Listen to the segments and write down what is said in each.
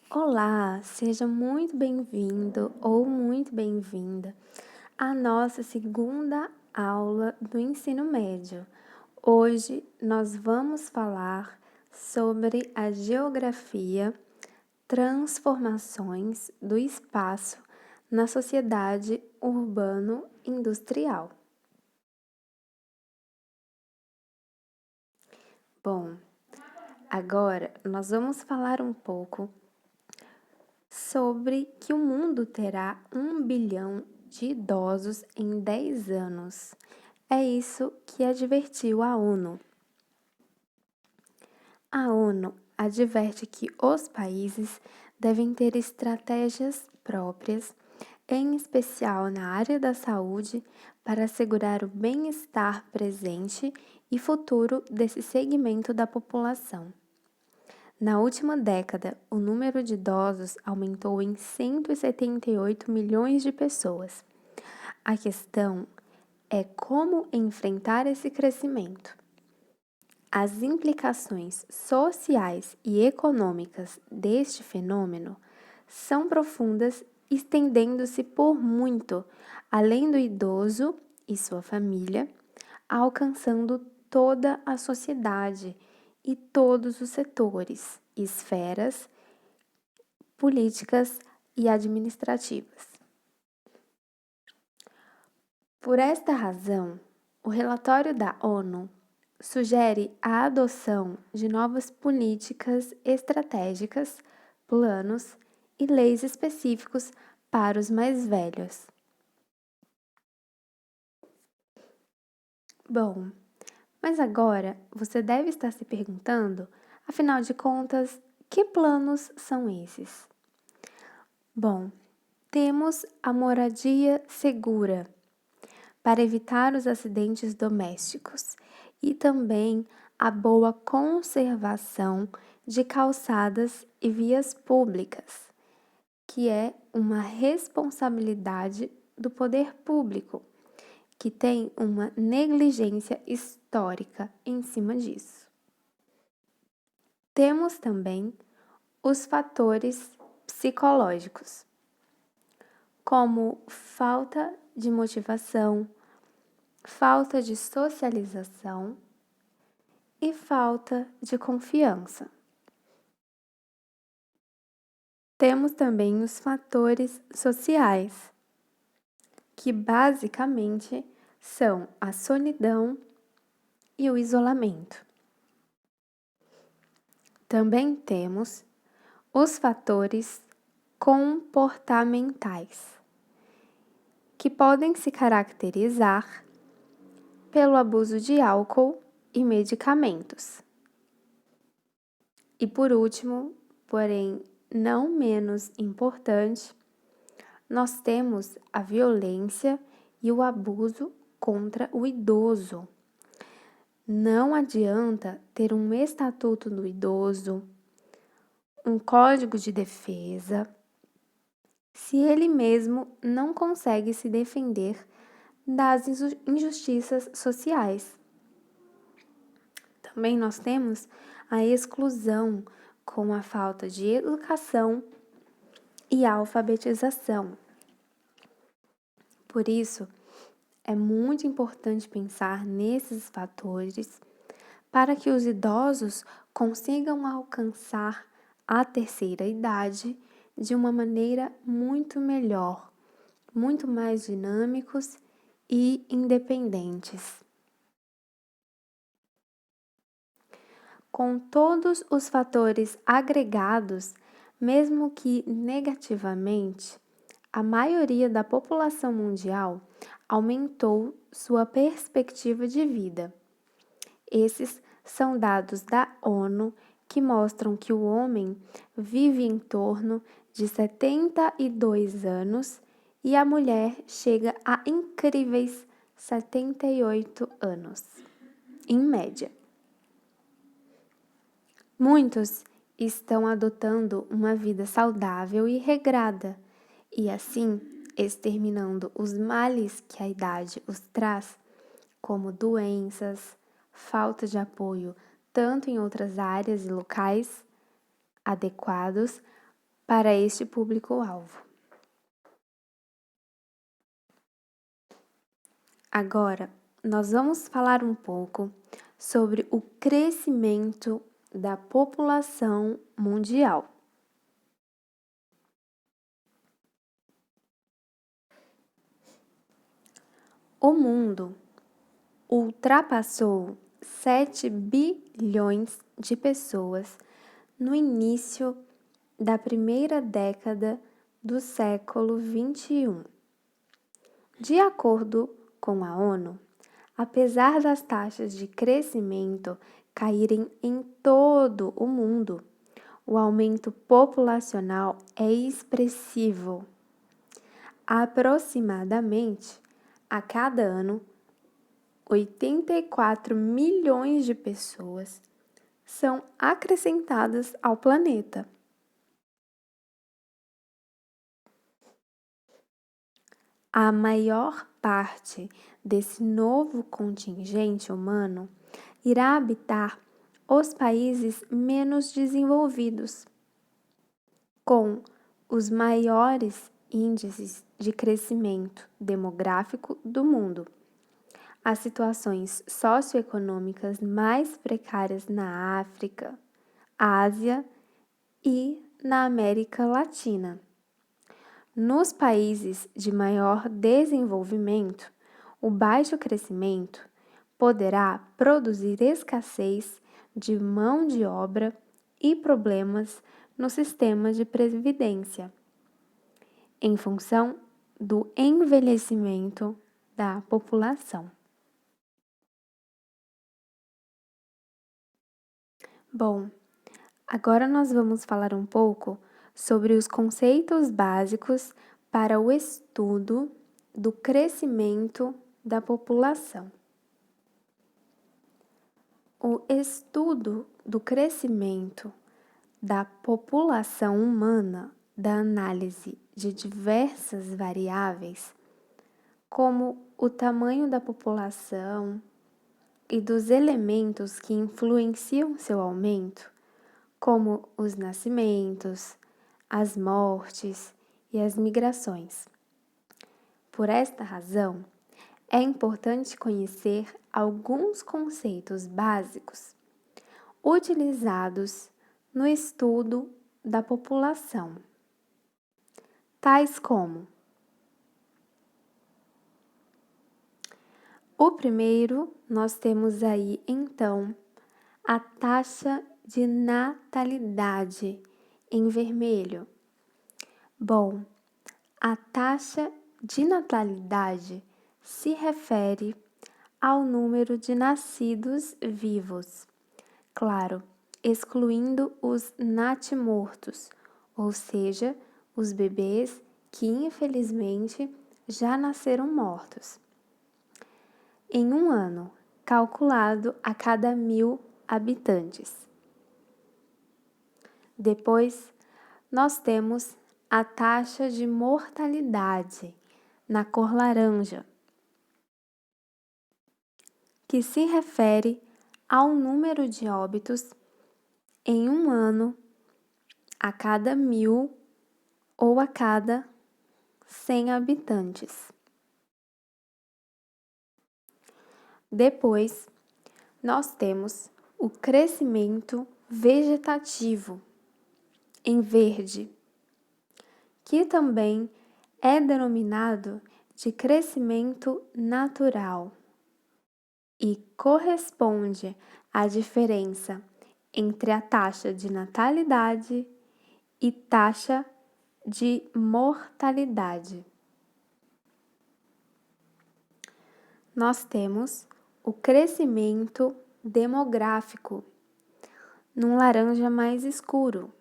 Olá, seja muito bem-vindo ou muito bem-vinda à nossa segunda aula do ensino médio. Hoje nós vamos falar sobre a geografia, transformações do espaço na sociedade urbano-industrial. Bom, agora nós vamos falar um pouco sobre que o mundo terá 1 bilhão de idosos em 10 anos. É isso que advertiu a ONU. A ONU adverte que os países devem ter estratégias próprias, em especial na área da saúde, para assegurar o bem-estar presente e futuro desse segmento da população. Na última década, o número de idosos aumentou em 178 milhões de pessoas. A questão é como enfrentar esse crescimento. As implicações sociais e econômicas deste fenômeno são profundas, estendendo-se por muito além do idoso e sua família, alcançando toda a sociedade e todos os setores, esferas políticas e administrativas. Por esta razão, o relatório da ONU sugere a adoção de novas políticas estratégicas, planos e leis específicos para os mais velhos. Bom, mas agora você deve estar se perguntando, afinal de contas, que planos são esses? Bom, temos a moradia segura para evitar os acidentes domésticos e também a boa conservação de calçadas e vias públicas, que é uma responsabilidade do poder público, que tem uma negligência histórica em cima disso. Temos também os fatores psicológicos, como falta de motivação, falta de socialização e falta de confiança. Temos também os fatores sociais, que basicamente são a solidão e o isolamento. Também temos os fatores comportamentais, que podem se caracterizar pelo abuso de álcool e medicamentos. E por último, porém não menos importante, nós temos a violência e o abuso contra o idoso. Não adianta ter um estatuto do idoso, um código de defesa, se ele mesmo não consegue se defender das injustiças sociais. Também nós temos a exclusão com a falta de educação e alfabetização. Por isso, é muito importante pensar nesses fatores para que os idosos consigam alcançar a terceira idade de uma maneira muito melhor, muito mais dinâmicos e independentes. Com todos os fatores agregados, mesmo que negativamente, a maioria da população mundial aumentou sua perspectiva de vida. Esses são dados da ONU que mostram que o homem vive em torno de 72 anos e a mulher chega a incríveis 78 anos, em média. Muitos estão adotando uma vida saudável e regrada, e assim exterminando os males que a idade os traz, como doenças, falta de apoio tanto em outras áreas e locais adequados, para este público-alvo. Agora, nós vamos falar um pouco sobre o crescimento da população mundial. O mundo ultrapassou 7 bilhões de pessoas no início da primeira década do século XXI. De acordo com a ONU, apesar das taxas de crescimento caírem em todo o mundo, o aumento populacional é expressivo. Aproximadamente, a cada ano, 84 milhões de pessoas são acrescentadas ao planeta. A maior parte desse novo contingente humano irá habitar os países menos desenvolvidos, com os maiores índices de crescimento demográfico do mundo. As situações socioeconômicas mais precárias na África, Ásia e na América Latina. Nos países de maior desenvolvimento, o baixo crescimento poderá produzir escassez de mão de obra e problemas no sistema de previdência, em função do envelhecimento da população. Bom, agora nós vamos falar um pouco sobre os conceitos básicos para o estudo do crescimento da população. O estudo do crescimento da população humana, da análise de diversas variáveis, como o tamanho da população e dos elementos que influenciam seu aumento, como os nascimentos, as mortes e as migrações. Por esta razão, é importante conhecer alguns conceitos básicos utilizados no estudo da população, tais como: o primeiro, nós temos aí então a taxa de natalidade em vermelho. Bom, a taxa de natalidade se refere ao número de nascidos vivos, claro, excluindo os natimortos, ou seja, os bebês que infelizmente já nasceram mortos, em um ano, calculado a cada 1.000 habitantes. Depois, nós temos a taxa de mortalidade na cor laranja, que se refere ao número de óbitos em um ano a cada 1.000 ou a cada 100 habitantes. Depois, nós temos o crescimento vegetativo em verde, que também é denominado de crescimento natural e corresponde à diferença entre a taxa de natalidade e taxa de mortalidade. Nós temos o crescimento demográfico, num laranja mais escuro,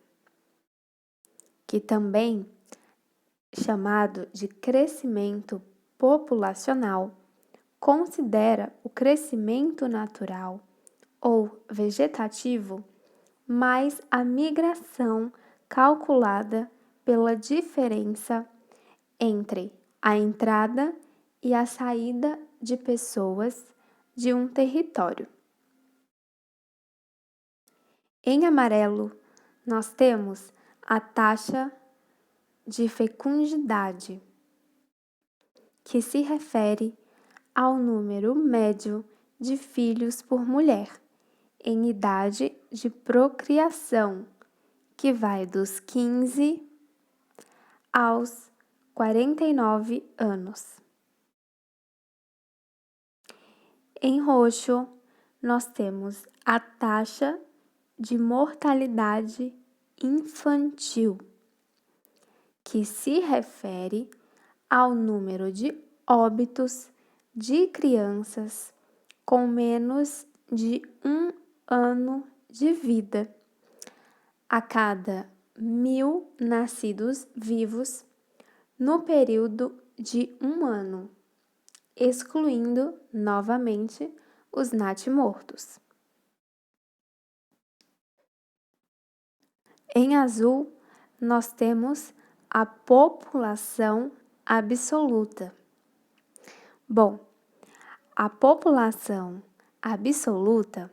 que também chamado de crescimento populacional, considera o crescimento natural ou vegetativo mais a migração calculada pela diferença entre a entrada e a saída de pessoas de um território. Em amarelo, nós temos a taxa de fecundidade, que se refere ao número médio de filhos por mulher em idade de procriação, que vai dos 15 aos 49 anos. Em roxo, nós temos a taxa de mortalidade infantil, que se refere ao número de óbitos de crianças com menos de 1 ano de vida a cada 1.000 nascidos vivos no período de 1 ano, excluindo novamente os natimortos. Em azul, nós temos a população absoluta. Bom, a população absoluta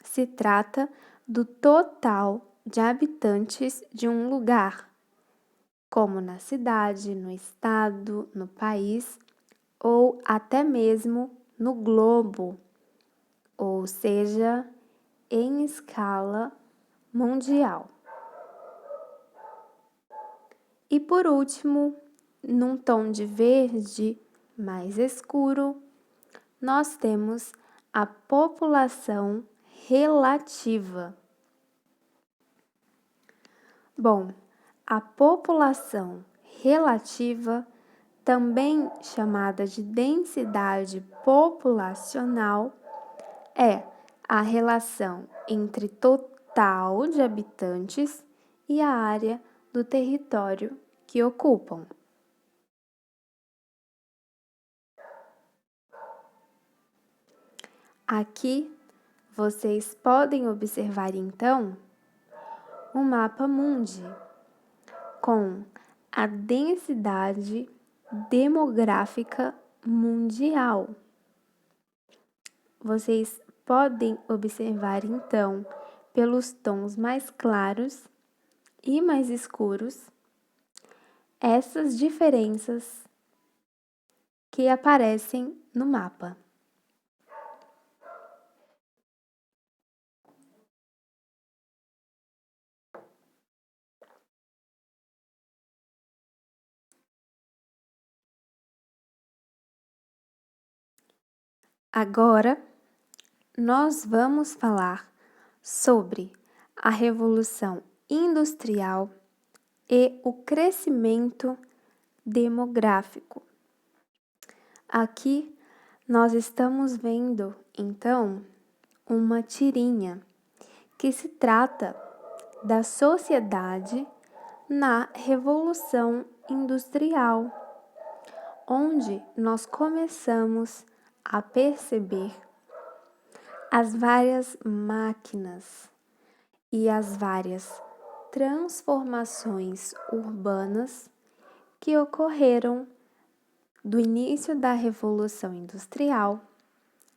se trata do total de habitantes de um lugar, como na cidade, no estado, no país ou até mesmo no globo, ou seja, em escala mundial. E por último, num tom de verde mais escuro, nós temos a população relativa. Bom, a população relativa, também chamada de densidade populacional, é a relação entre total de habitantes e a área do território que ocupam. Aqui vocês podem observar então o mapa mundi com a densidade demográfica mundial. Vocês podem observar então pelos tons mais claros e mais escuros essas diferenças que aparecem no mapa. Agora, nós vamos falar sobre a Revolução Industrial e o crescimento demográfico. Aqui nós estamos vendo, então, uma tirinha que se trata da sociedade na Revolução Industrial, onde nós começamos a perceber as várias máquinas e as várias transformações urbanas que ocorreram do início da Revolução Industrial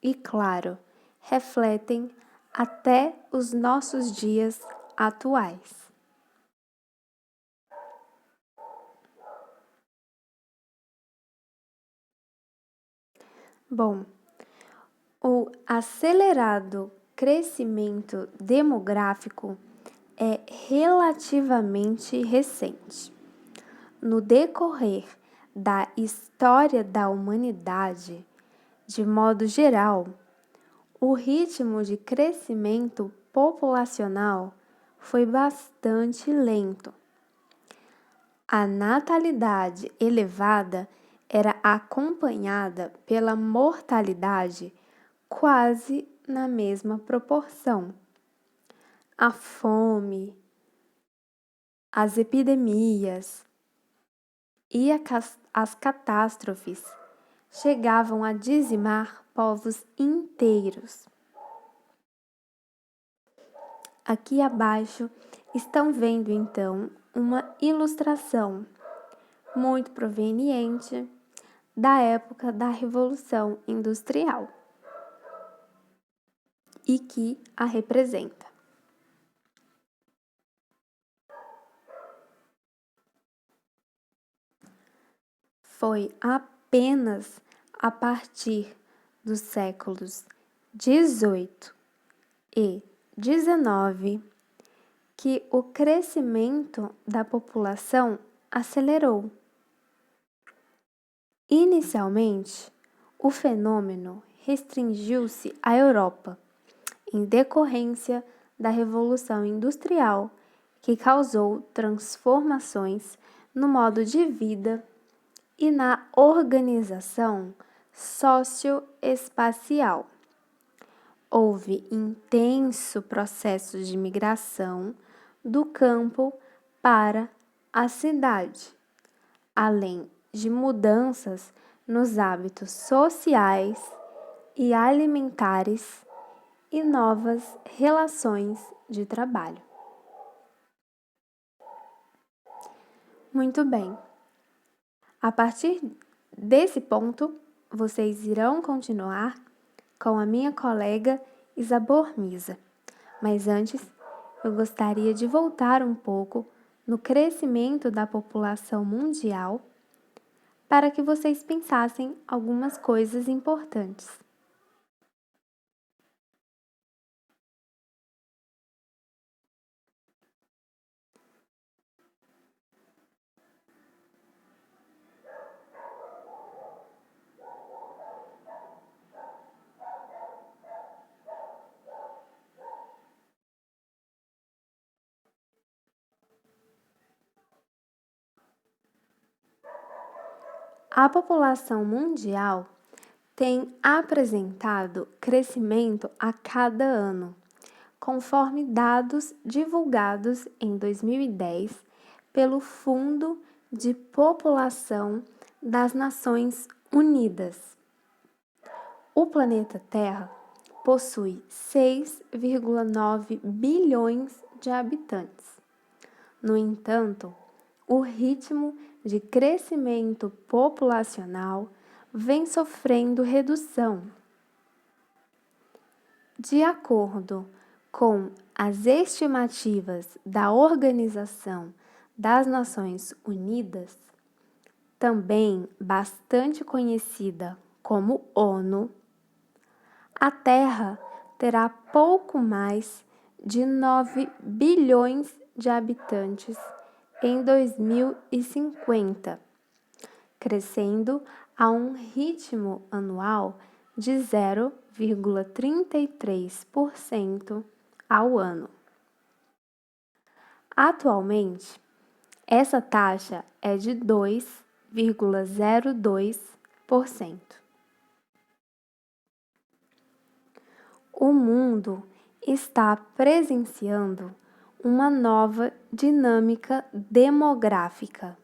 e, claro, refletem até os nossos dias atuais. Bom, o acelerado crescimento demográfico é relativamente recente. No decorrer da história da humanidade, de modo geral, o ritmo de crescimento populacional foi bastante lento. A natalidade elevada era acompanhada pela mortalidade quase na mesma proporção. A fome, as epidemias e as catástrofes chegavam a dizimar povos inteiros. Aqui abaixo estão vendo então uma ilustração muito proveniente da época da Revolução Industrial e que a representa. foi apenas a partir dos séculos 18 e 19 que o crescimento da população acelerou. Inicialmente, o fenômeno restringiu-se à Europa, em decorrência da Revolução Industrial, que causou transformações no modo de vida e na organização socioespacial. Houve intenso processo de migração do campo para a cidade, além de mudanças nos hábitos sociais e alimentares e novas relações de trabalho. Muito bem. A partir desse ponto, vocês irão continuar com a minha colega Isabor Misa. Mas antes, eu gostaria de voltar um pouco no crescimento da população mundial para que vocês pensassem algumas coisas importantes. A população mundial tem apresentado crescimento a cada ano, conforme dados divulgados em 2010 pelo Fundo de População das Nações Unidas. O planeta Terra possui 6,9 bilhões de habitantes. No entanto, o ritmo de crescimento populacional vem sofrendo redução. De acordo com as estimativas da Organização das Nações Unidas, também bastante conhecida como ONU, a Terra terá pouco mais de 9 bilhões de habitantes em 2050, crescendo a um ritmo anual de 0,33% ao ano. Atualmente, essa taxa é de 2,02%. O mundo está presenciando uma nova dinâmica demográfica.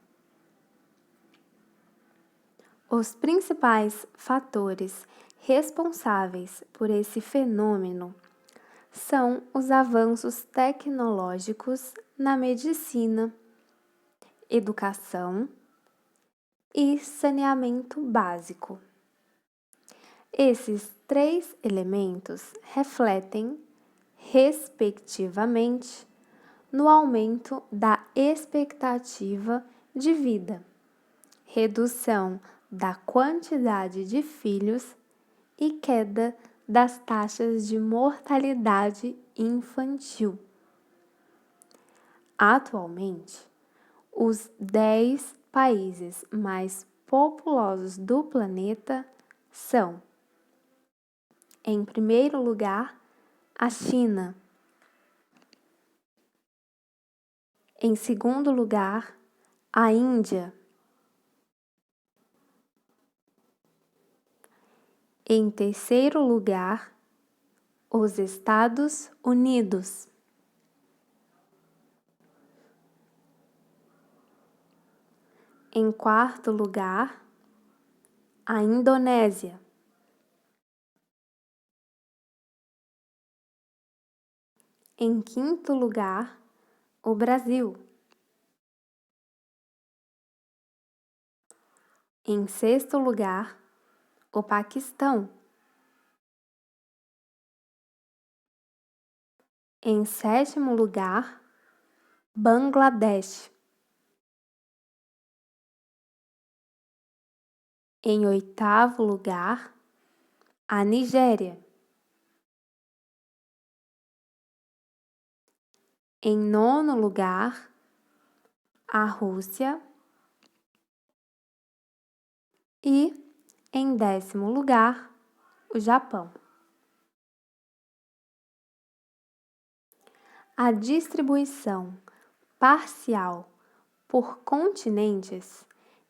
Os principais fatores responsáveis por esse fenômeno são os avanços tecnológicos na medicina, educação e saneamento básico. Esses três elementos refletem, respectivamente, no aumento da expectativa de vida, redução da quantidade de filhos e queda das taxas de mortalidade infantil. Atualmente, os 10 países mais populosos do planeta são, em primeiro lugar, a China. Em segundo lugar, a Índia. Em terceiro lugar, os Estados Unidos. Em quarto lugar, a Indonésia. Em quinto lugar, o Brasil. Em sexto lugar, o Paquistão. Em sétimo lugar, Bangladesh. Em oitavo lugar, a Nigéria. Em nono lugar, a Rússia. E, em décimo lugar, o Japão. A distribuição parcial por continentes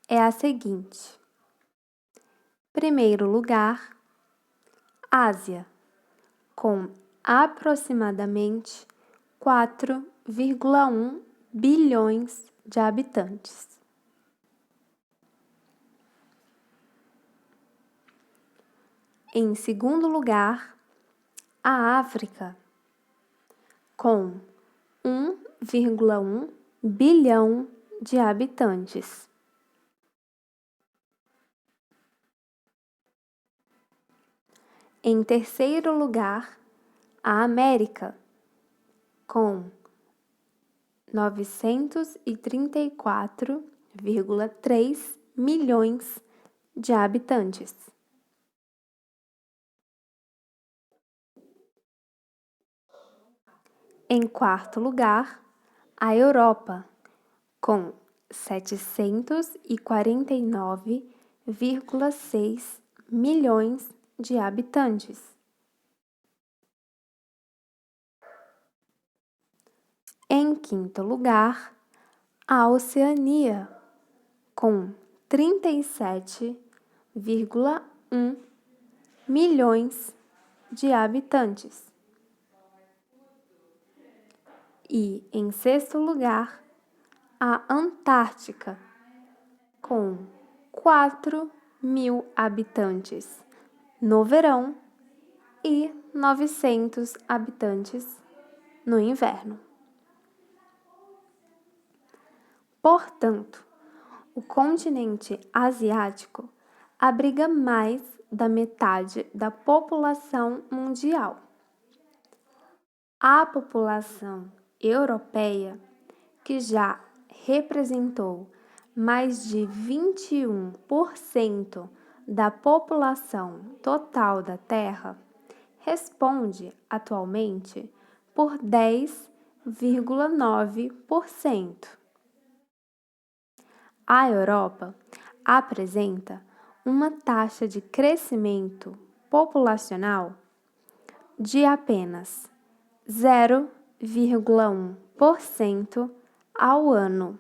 é a seguinte. Primeiro lugar, Ásia, com aproximadamente 4,1 bilhões de habitantes. Em segundo lugar, a África, com 1,1 bilhão de habitantes. Em terceiro lugar, a América, com 934,3 milhões de habitantes. Em quarto lugar, a Europa, com 749,6 milhões de habitantes. Em quinto lugar, a Oceania, com 37,1 milhões de habitantes. E, em sexto lugar, a Antártica, com 4.000 habitantes no verão e 900 habitantes no inverno. Portanto, o continente asiático abriga mais da metade da população mundial. A população europeia, que já representou mais de 21% da população total da Terra, responde atualmente por 10,9%. A Europa apresenta uma taxa de crescimento populacional de apenas 0,1% ao ano.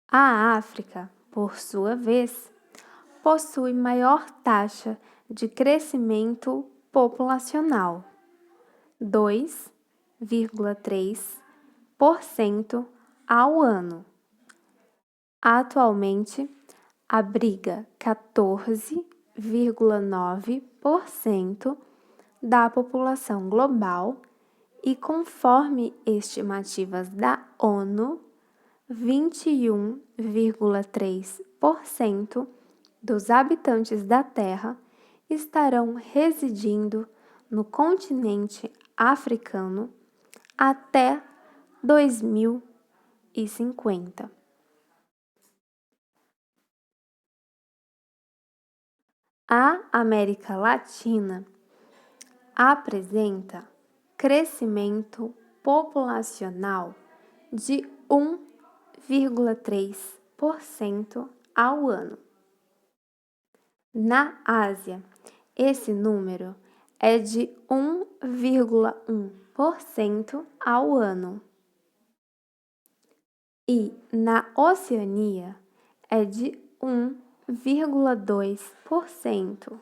A África, por sua vez, possui maior taxa de crescimento populacional, 2,3% ao ano. Atualmente, abriga 14,9% da população global e, conforme estimativas da ONU, 21,3% dos habitantes da Terra estarão residindo no continente africano até 2050. A América Latina apresenta crescimento populacional de 1,3% ao ano. Na Ásia, esse número é de 1,1% ao ano. E na Oceania é de 1,2%.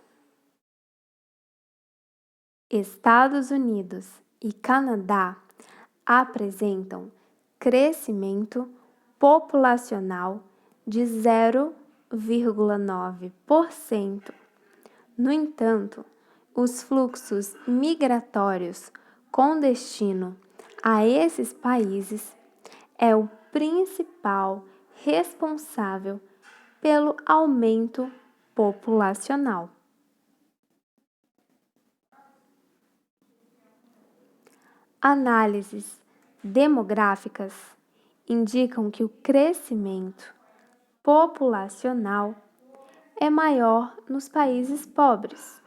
Estados Unidos e Canadá apresentam crescimento populacional de 0,9%. No entanto, os fluxos migratórios com destino a esses países é o principal responsável pelo aumento populacional. Análises demográficas indicam que o crescimento populacional é maior nos países pobres.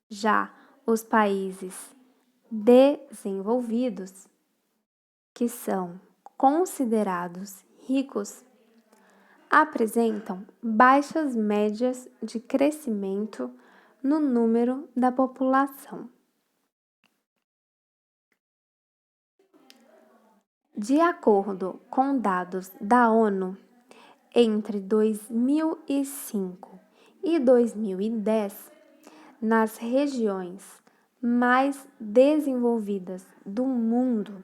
Já os países desenvolvidos, que são considerados ricos, apresentam baixas médias de crescimento no número da população. De acordo com dados da ONU, entre 2005 e 2010, nas regiões mais desenvolvidas do mundo,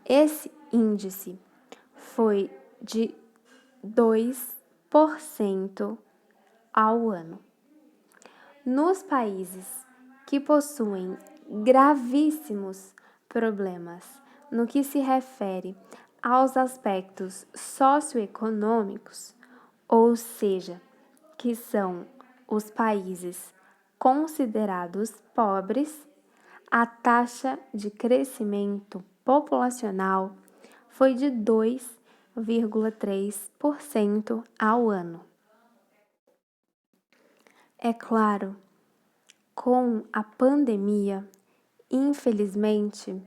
esse índice foi de 2% ao ano. Nos países que possuem gravíssimos problemas no que se refere aos aspectos socioeconômicos, ou seja, que são os países considerados pobres, a taxa de crescimento populacional foi de 2,3% ao ano. É claro, com a pandemia, infelizmente,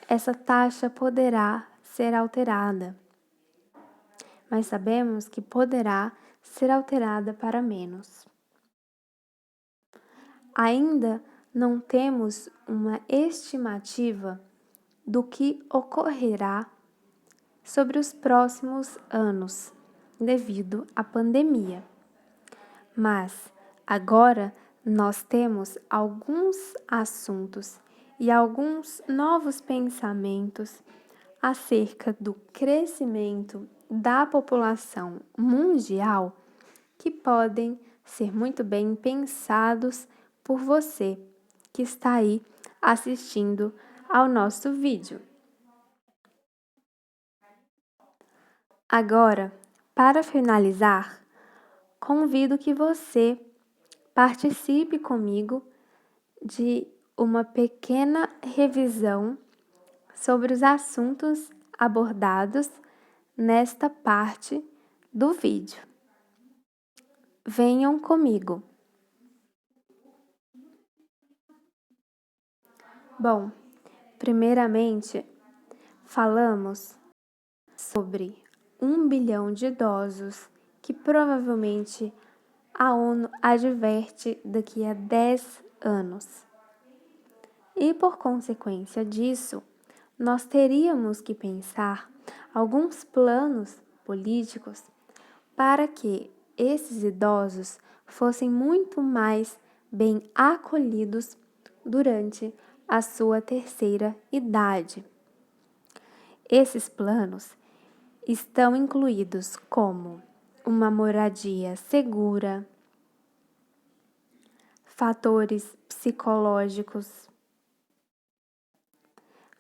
essa taxa poderá ser alterada, mas sabemos que poderá ser alterada para menos. Ainda não temos uma estimativa do que ocorrerá sobre os próximos anos, devido à pandemia. Mas agora nós temos alguns assuntos e alguns novos pensamentos acerca do crescimento da população mundial que podem ser muito bem pensados por você que está aí assistindo ao nosso vídeo. Agora, para finalizar, convido que você participe comigo de uma pequena revisão sobre os assuntos abordados nesta parte do vídeo. Venham comigo. Bom, primeiramente, falamos sobre 1 bilhão de idosos que provavelmente a ONU adverte daqui a 10 anos. E por consequência disso, nós teríamos que pensar alguns planos políticos para que esses idosos fossem muito mais bem acolhidos durante a sua terceira idade. Esses planos estão incluídos como uma moradia segura, fatores psicológicos,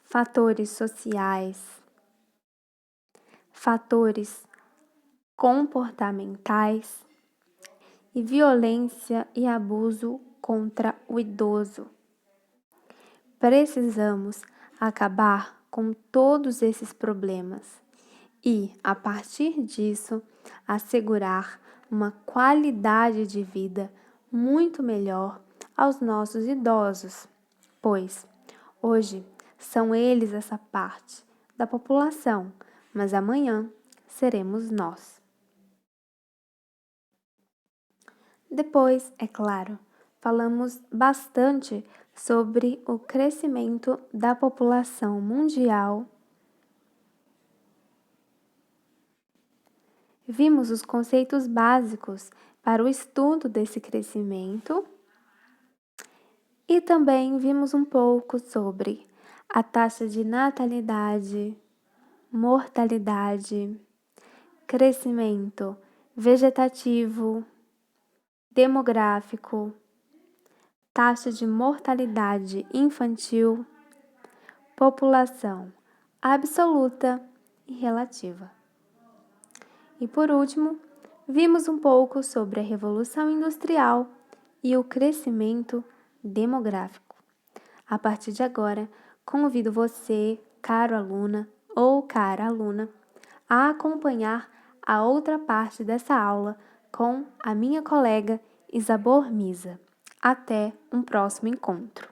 fatores sociais, fatores comportamentais e violência e abuso contra o idoso. Precisamos acabar com todos esses problemas e, a partir disso, assegurar uma qualidade de vida muito melhor aos nossos idosos, pois hoje são eles essa parte da população, mas amanhã seremos nós. Depois, é claro, falamos bastante sobre o crescimento da população mundial. Vimos os conceitos básicos para o estudo desse crescimento e também vimos um pouco sobre a taxa de natalidade, mortalidade, crescimento vegetativo, demográfico, taxa de mortalidade infantil, população absoluta e relativa. E por último, vimos um pouco sobre a Revolução Industrial e o crescimento demográfico. A partir de agora, convido você, caro aluna ou cara aluna, a acompanhar a outra parte dessa aula com a minha colega Isabor Misa. Até um próximo encontro.